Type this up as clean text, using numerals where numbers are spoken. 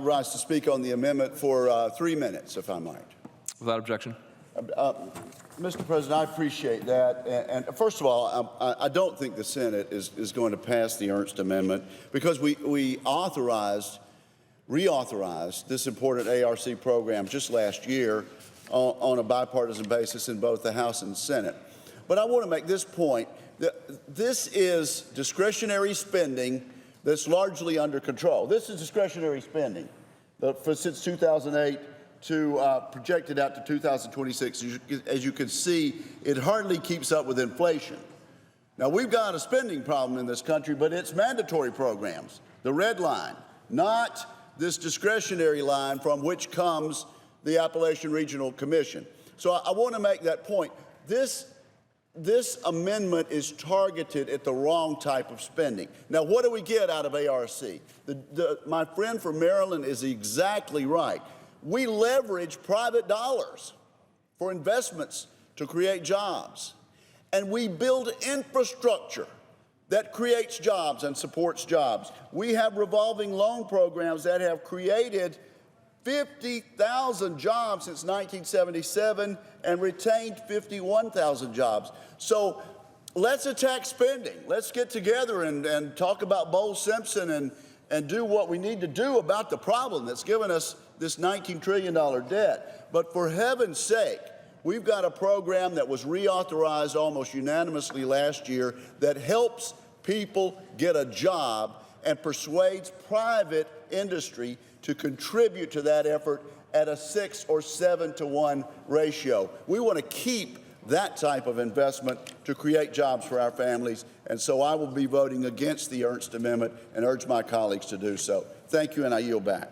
rise to speak on the amendment for 3 minutes, if I might. Without objection. Mr. President, I appreciate that. And first of all, I don't think the Senate is going to pass the Ernst Amendment because we reauthorized this important ARC program just last year on a bipartisan basis in both the House and Senate. But I want to make this point. This is discretionary spending that's largely under control. This is discretionary spending since 2008 to projected out to 2026. As you can see, it hardly keeps up with inflation. Now, we've got a spending problem in this country, but it's mandatory programs, the red line, not this discretionary line from which comes the Appalachian Regional Commission. So I want to make that point. This amendment is targeted at the wrong type of spending. Now, what do we get out of ARC? My friend from Maryland is exactly right. We leverage private dollars for investments to create jobs, and we build infrastructure that creates jobs and supports jobs. We have revolving loan programs that have created 50,000 jobs since 1977 and retained 51,000 jobs. So let's attack spending. Let's get together and talk about Bowles-Simpson and do what we need to do about the problem that's given us this $19 trillion debt. But for heaven's sake, we've got a program that was reauthorized almost unanimously last year that helps people get a job and persuades private industry to contribute to that effort at a 6 or 7 to 1 ratio. We want to keep that type of investment to create jobs for our families, and so I will be voting against the Ernst Amendment and urge my colleagues to do so. Thank you, and I yield back.